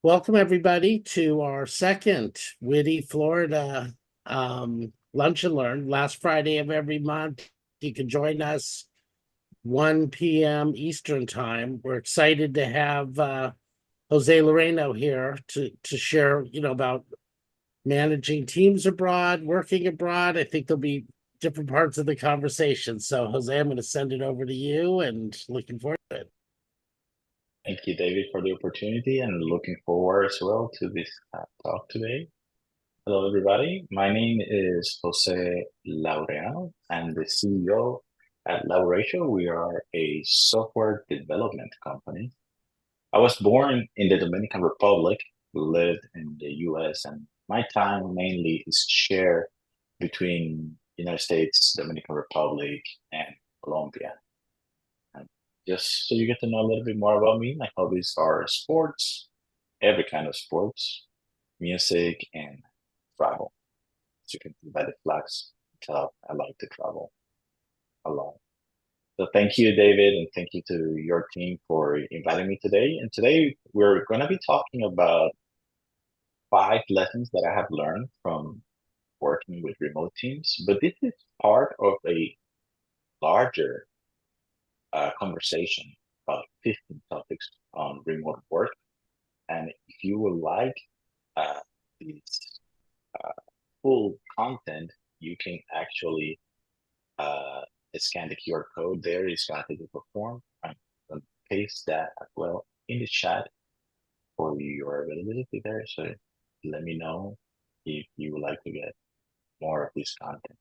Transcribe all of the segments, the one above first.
Welcome everybody to our second WITI Florida Lunch and Learn. Last Friday of every month. You can join us 1 p.m. Eastern time. We're excited to have Jose Loreno here to share, about managing teams abroad, working abroad. I think there'll be different parts of the conversation. So Jose, I'm going to send it over to you and looking forward to it. Thank you, David, for the opportunity and looking forward as well to this talk today. Hello, everybody. My name is Jose Laureano. I'm the CEO at Lauratio. We are a software development company. I was born in the Dominican Republic, lived in the US, and my time mainly is shared between United States, Dominican Republic, and Colombia. And just so you get to know a little bit more about me, my hobbies are sports, every kind of sports, music, and travel. As you can see by the flags, I like to travel a lot. So thank you, David, and thank you to your team for inviting me today. And today we're going to be talking about 5 lessons that I have learned from working with remote teams. But this is part of a larger conversation about 15 topics on remote work. And if you would like this uh, full content, you can actually uh, scan the QR code there. It's got to perform. I'm going to paste that as well in the chat for your availability there. So let me know if you would like to get more of this content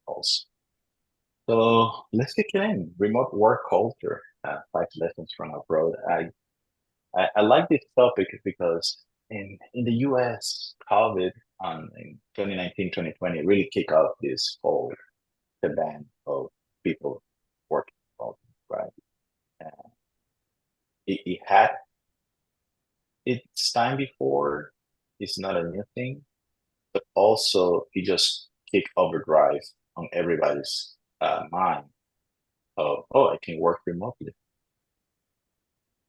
also. So let's get in. Remote work culture, 5 lessons from abroad. I like this topic because in the US, COVID in 2019, 2020 really kicked off this whole demand of people working from home, right? Uh, it had its time before. It's not a new thing, but also it just kicked overdrive on everybody's mind of, oh, I can work remotely.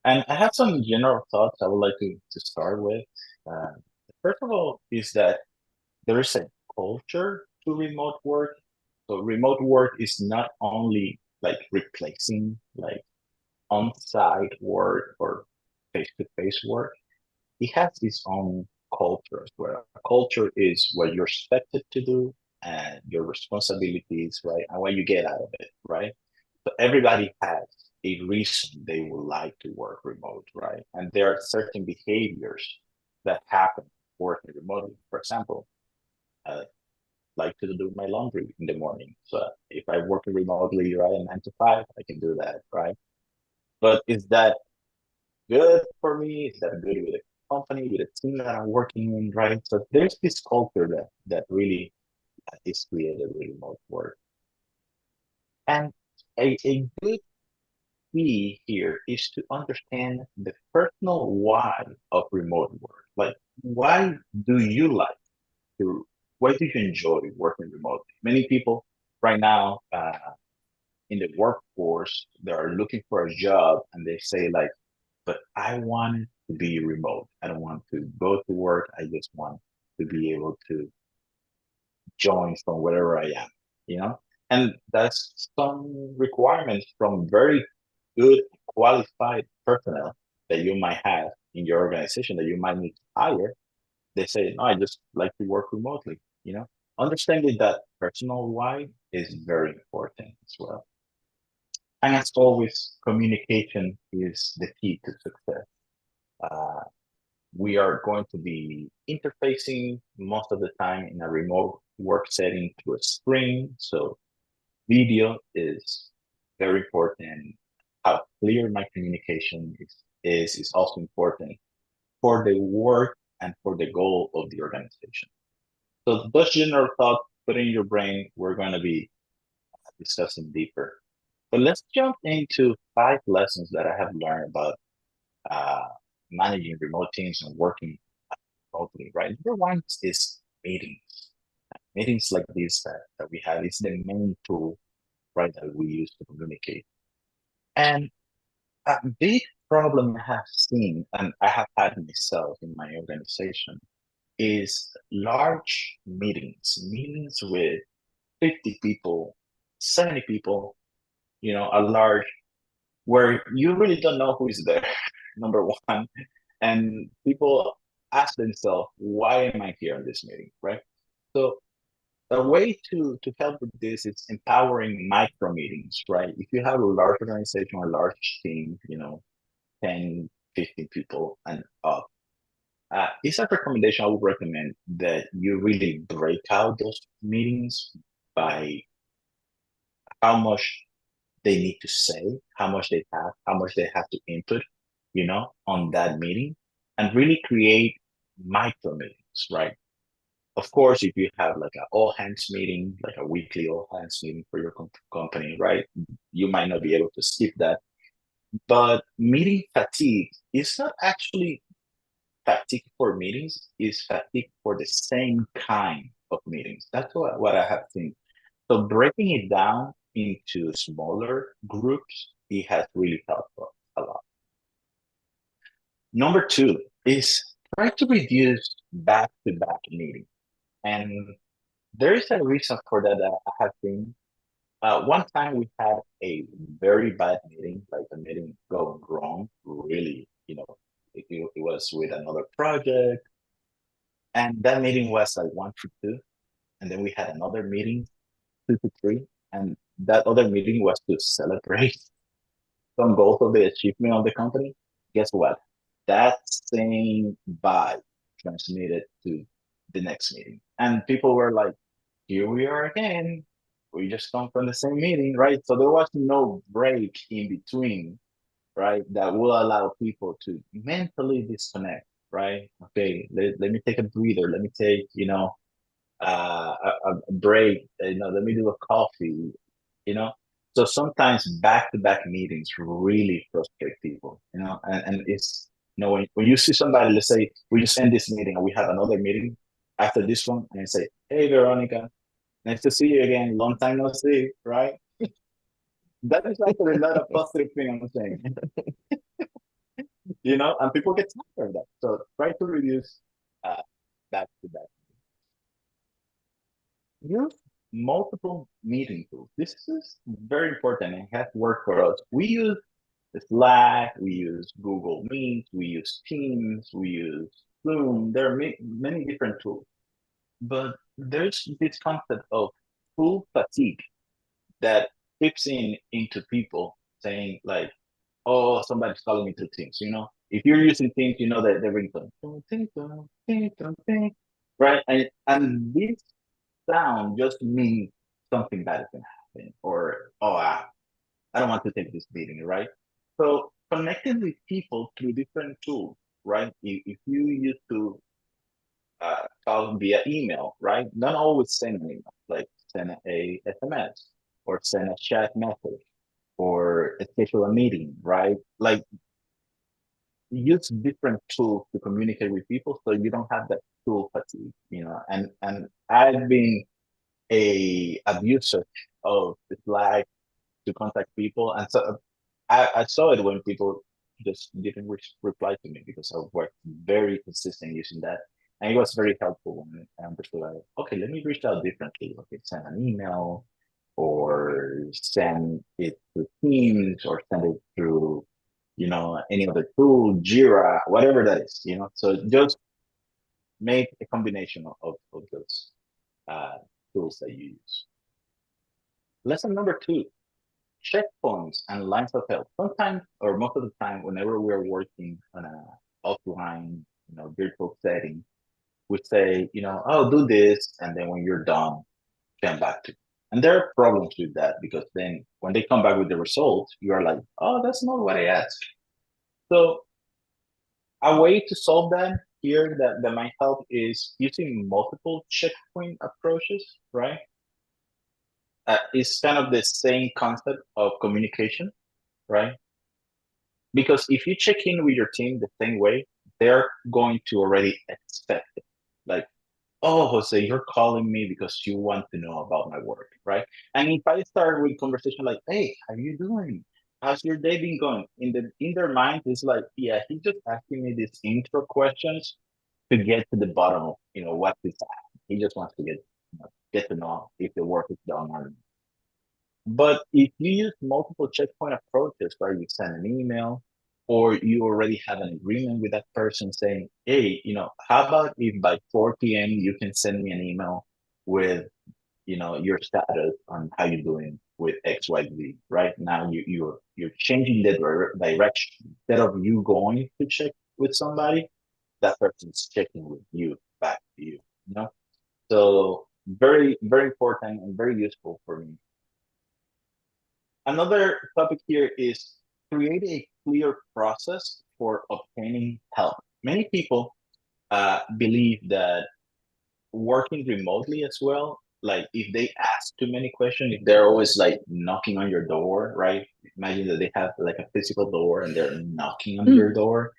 And I have some general thoughts I would like to start with. Uh, First of all, is that there is a culture to remote work. So remote work is not only like replacing like on-site work or face-to-face work. It has its own culture as well. Culture is what you're expected to do and your responsibilities, right? And what you get out of it, right? So everybody has a reason they would like to work remote, right? And there are certain behaviors that happen working remotely. For example, I like to do my laundry in the morning. So if I work remotely, right, 9 to 5, I can do that, right? But is that good for me? Is that good with the company, with the team that I'm working in, right? So there's this culture that really is created with remote work. And a good key here is to understand the personal why of remote work. Like, why do you like why do you enjoy working remotely? Many people right now in the workforce, they are looking for a job and they say like, but I want it to be remote. I don't want to go to work. I just want to be able to join from wherever I am, you know? And that's some requirements from very good qualified personnel that you might have in your organization that you might need to hire. They say, no, I just like to work remotely, you know? Understanding that personal why is very important as well. And as always, communication is the key to success. Uh, we are going to be interfacing most of the time in a remote work setting through a screen. So video is very important. How clear my communication is also important for the work and for the goal of the organization. So those general thoughts put in your brain, we're going to be discussing deeper. But let's jump into 5 lessons that I have learned about uh, managing remote teams and working remotely, right? Number one is meetings. Meetings like this that we have is the main tool, right, that we use to communicate. And a big problem I have seen and I have had myself in my organization is large meetings with 50 people, 70 people, a large where you really don't know who is there, number one. And people ask themselves, why am I here in this meeting, right? So a way to help with this is empowering micro meetings, right? If you have a large organization or a large team, 10, 15 people and up, it's a recommendation I would recommend that you really break out those meetings by how much they need to say, how much they have, how much they have to input, on that meeting, and really create micro meetings, right? Of course, if you have like an all hands meeting, like a weekly all hands meeting for your company, right? You might not be able to skip that. But meeting fatigue is not actually fatigue for meetings, is fatigue for the same kind of meetings. That's what I have seen. So breaking it down into smaller groups, it has really helped a lot. Number two is try to reduce back-to-back meetings. And there is a reason for that I have seen. One time we had a very bad meeting, like a meeting going wrong, really, it was with another project. And that meeting was like 1 to 2. And then we had another meeting, 2 to 3. And that other meeting was to celebrate some goals of the achievement of the company. Guess what? That same vibe transmitted to the next meeting. And people were like, here we are again. We just come from the same meeting, right? So there was no break in between, right? That will allow people to mentally disconnect, right? Okay, let me take a breather. Let me take, a break. Let me do a coffee, you know. So sometimes back-to-back meetings really frustrate people, and it's when you see somebody, let's say we just end this meeting and we have another meeting after this one, and I say, hey Veronica, nice to see you again. Long time no see, right? That is actually not a positive thing I'm saying, and people get tired of that. So try to reduce back-to-back. Use multiple meeting tools. This is very important and has worked for us. We use Slack, we use Google Meet, we use Teams, we use Zoom. There are many different tools, but there's this concept of tool fatigue that creeps into people saying like, "Oh, somebody's calling me through Teams." If you're using Teams, you know that the ringtone, right? And this sound just means something bad is gonna happen, or I don't want to take this meeting, right? So connecting with people through different tools, right? If you used to talk via email, right? Don't always send an email, like send a SMS or send a chat message or schedule a meeting, right? Like use different tools to communicate with people so you don't have that tool fatigue, and I've been a abuser of Slack to contact people, and so I saw it when people just didn't reply to me because I worked very consistent using that, and it was very helpful when I understood like, okay, let me reach out differently. Okay, send an email or send it through Teams or send it through any other tool, Jira, whatever that is. So just make a combination of those uh, tools that you use. Lesson number 2, checkpoints and lines of help. Sometimes, or most of the time, whenever we're working on a offline, virtual setting, we say, oh, do this, and then when you're done, come back to. And there are problems with that because then when they come back with the results, you are like, oh, that's not what I asked. So a way to solve that here that might help is using multiple checkpoint approaches, right? It's kind of the same concept of communication, right? Because if you check in with your team the same way, they're going to already expect it. Like, oh, Jose, you're calling me because you want to know about my work, right? And if I start with conversation like, hey, how you doing? how's your day been going? In their mind, it's like, yeah, he's just asking me these intro questions to get to the bottom of what this. He just wants to get to know if the work is done or not. But if you use multiple checkpoint approaches, where you send an email, or you already have an agreement with that person saying, hey, how about if by 4 p.m. you can send me an email with your status on how you're doing with XYZ. Right now, you're changing the direction. Instead of you going to check with somebody, that person's checking with you back to you. You know, so very very important and very useful for me. Another topic here is create a clear process for obtaining help. Many people believe that working remotely as well, like if they ask too many questions, if they're always like knocking on your door, right? Imagine that they have like a physical door and they're knocking on your door.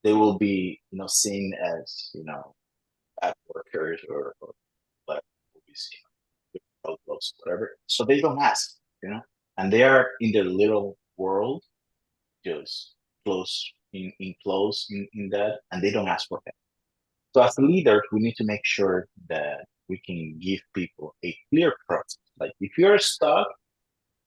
They will be, seen as, bad workers or like will be seen close, whatever. So they don't ask, and they are in their little world, just close in that, and they don't ask for help. So as leaders, we need to make sure that we can give people a clear process. Like if you're stuck,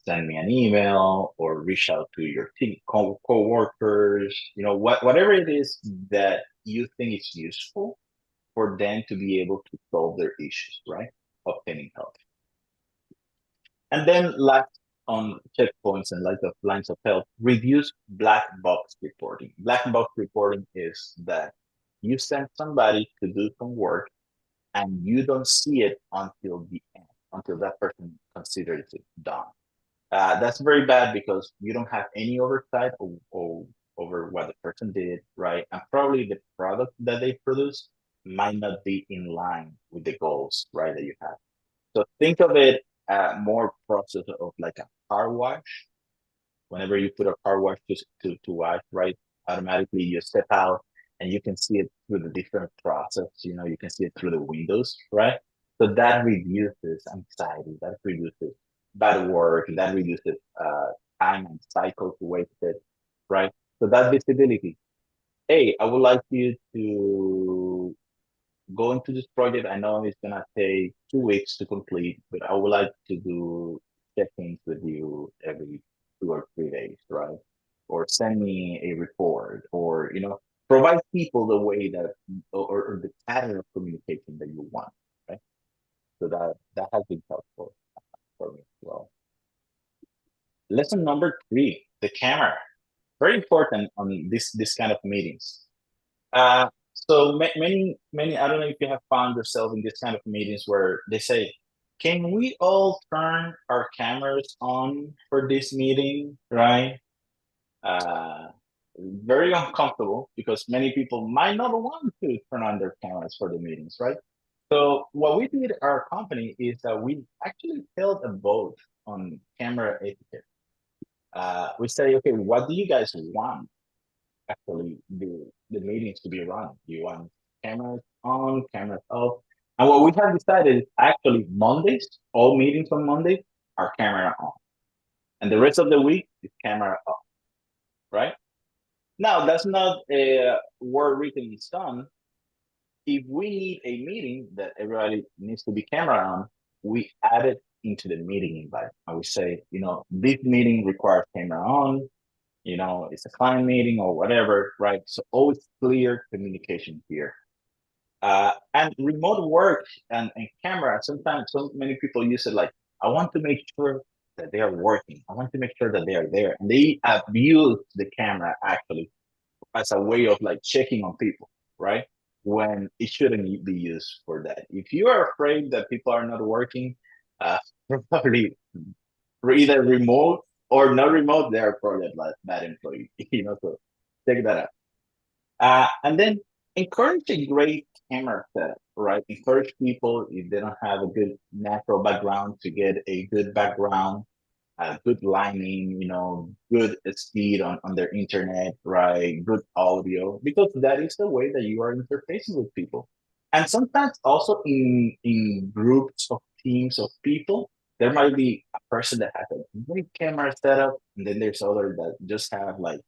send me an email or reach out to your team, co-workers, whatever it is that you think is useful for them to be able to solve their issues, right? Obtaining help. And then last on checkpoints and like the lines of help, reduce black box reporting. Black box reporting is that you send somebody to do some work and you don't see it until the end, until that person considers it done. That's very bad because you don't have any oversight over what the person did, right? And probably the product that they produce might not be in line with the goals, right, that you have. So think of it more process of like a car wash. Whenever you put a car wash to wash, right, automatically you step out and you can see it through the different process. You can see it through the windows, right? So that reduces anxiety, that reduces bad work, that reduces time and cycle to waste it, right? So that visibility. Hey, I would like you to go into this project. I know it's gonna take 2 weeks to complete, but I would like to do check-ins with you every 2 or 3 days, right? Or send me a report, or provide people the way that or the pattern of communication that you want, right? So that has been helpful for me as well. Lesson number three: the camera. Very important on this kind of meetings. So many, I don't know if you have found yourself in this kind of meetings where they say, can we all turn our cameras on for this meeting, right? Uh, Very uncomfortable because many people might not want to turn on their cameras for the meetings, right? So what we did at our company is that we actually held a vote on camera etiquette. We say, okay, what do you guys want? Actually the meetings to be run. You want cameras on, cameras off. And what we have decided is actually Mondays, all meetings on Mondays are camera on. And the rest of the week is camera off, right? Now, that's not a word written in stone. If we need a meeting that everybody needs to be camera on, we add it into the meeting invite. And we say, this meeting requires camera on, it's a client meeting or whatever, right? So always clear communication here. And remote work and camera, sometimes so many people use it like, I want to make sure that they are working. I want to make sure that they are there. And they abuse the camera actually as a way of like checking on people, right? When it shouldn't be used for that. If you are afraid that people are not working, uh, probably either remote or not remote, they are probably a bad employee, so check that out. And then encourage a great camera setup, right? Encourage people if they don't have a good natural background to get a good background, good lighting, good speed on their internet, right? Good audio, because that is the way that you are interfacing with people. And sometimes also in groups of teams of people, there might be a person that has a great camera setup, and then there's other that just have like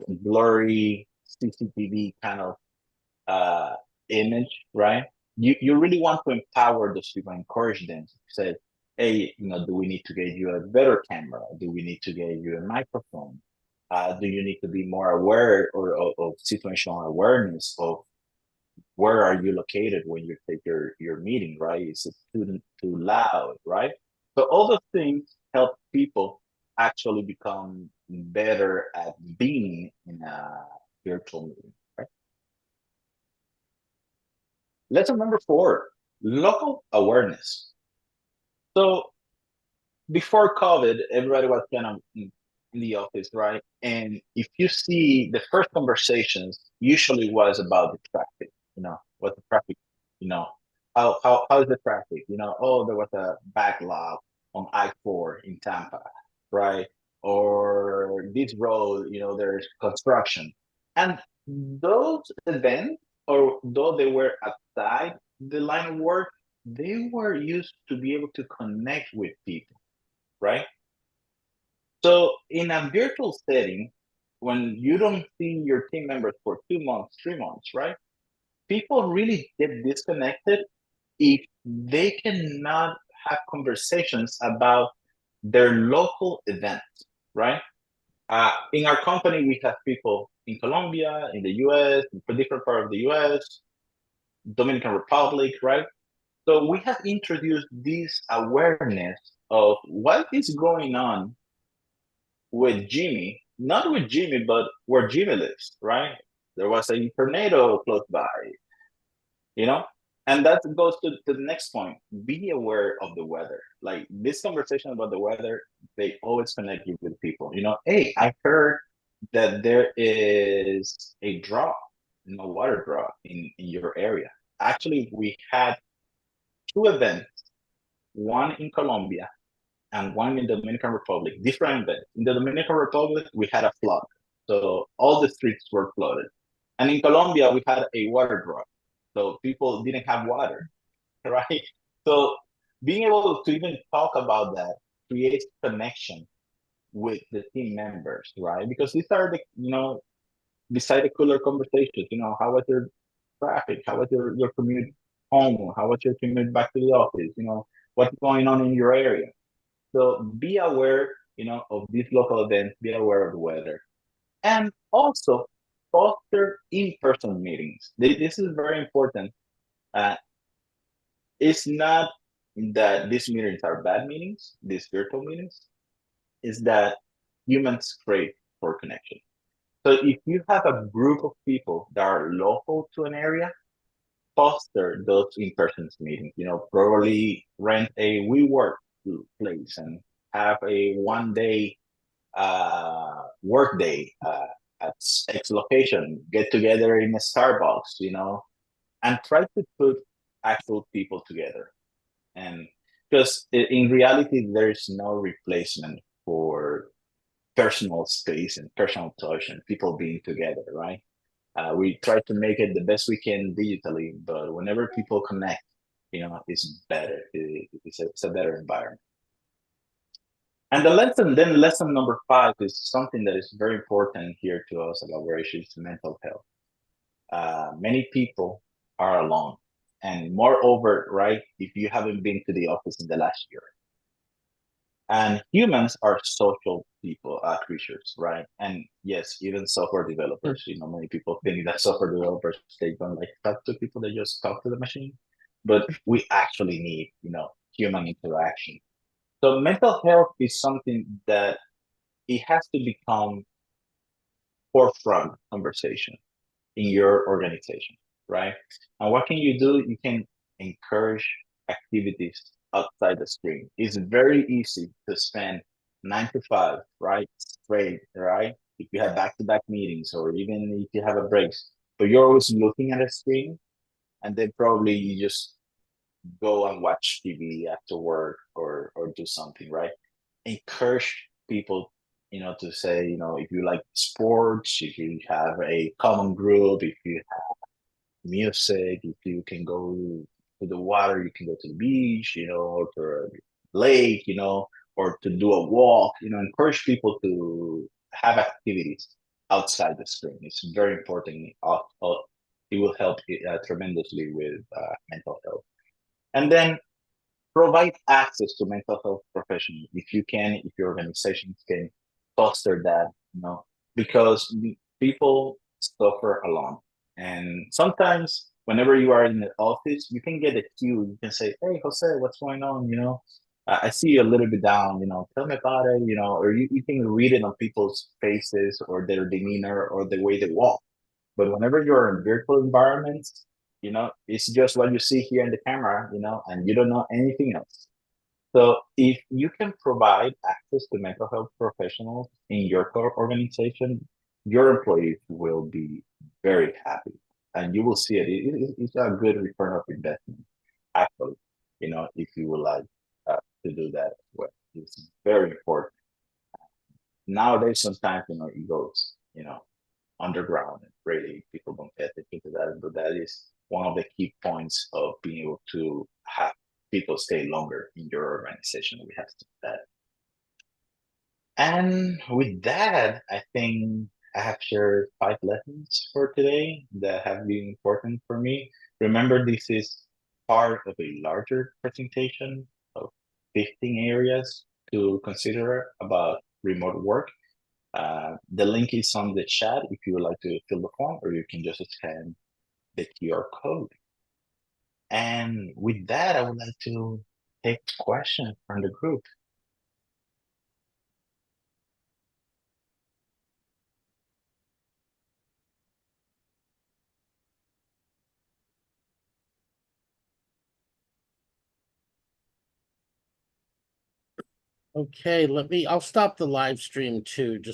blurry CCTV kind of uh, image, right? You really want to empower those people, encourage them to say, hey, do we need to get you a better camera? Do we need to get you a microphone? Do you need to be more aware or of situational awareness of where are you located when you take your meeting, right? Is it too loud, right? So all those things help people actually become better at being in a virtual meeting, right? Lesson number 4, local awareness. So before COVID, everybody was kind of in the office, right? And if you see the first conversations usually was about the traffic, what the traffic, you know, how is the traffic? Oh, there was a backlog on I-4 in Tampa, right? Or this road, there's construction. And those events, or though they were outside the line of work, they were used to be able to connect with people, right? So in a virtual setting, when you don't see your team members for 2 months, 3 months, right? People really get disconnected if they cannot have conversations about their local events, right? In our company, we have people in Colombia, in the US, in different part of the US, Dominican Republic, right? So we have introduced this awareness of what is going on with Jimmy, not with Jimmy, but where Jimmy lives, right? There was a tornado close by, you know? And that goes to the next point. Be aware of the weather. Like this conversation about the weather, they always connect you with people. Hey, I heard that there is a drought, water drought in your area. Actually, we had 2 events, one in Colombia and one in the Dominican Republic, different events. In the Dominican Republic, we had a flood. So all the streets were flooded. And in Colombia, we had a water drought. So people didn't have water, right? So being able to even talk about that creates connection with the team members, right? Because these are beside the cooler conversations, how was your traffic? How was your commute home? How was your commute back to the office? What's going on in your area? So be aware, of these local events, be aware of the weather. And also foster in-person meetings. This is very important. Uh, it's not that these meetings are bad meetings, these virtual meetings, is that humans crave for connection. So if you have a group of people that are local to an area, foster those in-person meetings. Probably rent a WeWork place and have a 1 day work day at X location. Get together in a Starbucks, and try to put actual people together. And because in reality, there's no replacement for personal space and personal touch and people being together, right? We try to make it the best we can digitally, but whenever people connect, it's better. It's a better environment. And lesson number 5 is something that is very important here to us about where is mental health. Many people are alone. And moreover, right, if you haven't been to the office in the last year, and humans are social people, creatures, right? And yes, even software developers. Many people think that software developers, they don't like talk to people; they just talk to the machine. But we actually need, human interaction. So mental health is something that it has to become forefront conversation in your organization, right? And what can you do? You can encourage activities outside the screen. It's very easy to spend 9 to 5, right? Straight, right? If you have back-to-back meetings or even if you have a break, but you're always looking at a screen, and then probably you just go and watch TV after work or do something, right? Encourage people, to say, if you like sports, if you have a common group, if you music, if you can go to the water, you can go to the beach, or to lake, or to do a walk, encourage people to have activities outside the screen. It's very important. It will help tremendously with mental health. And then provide access to mental health professionals if you can, if your organizations can foster that, because people suffer alone. And sometimes whenever you are in the office, you can get a cue. You can say, "Hey, Jose, what's going on? I see you a little bit down, tell me about it, or you can read it on people's faces or their demeanor or the way they walk. But whenever you're in virtual environments, it's just what you see here in the camera, and you don't know anything else. So if you can provide access to mental health professionals in your core organization, your employees will be very happy, and you will see it. It's a good return of investment, actually. If you would like to do that, well, it's very important. Nowadays, sometimes it goes, underground, and really people don't pay attention to that, but that is one of the key points of being able to have people stay longer in your organization. We have to do that. And with that, I think I have shared 5 lessons for today that have been important for me. Remember, this is part of a larger presentation of 15 areas to consider about remote work. The link is on the chat if you would like to fill the form, or you can just scan the QR code. And with that, I would like to take questions from the group. Okay, I'll stop the live stream too, just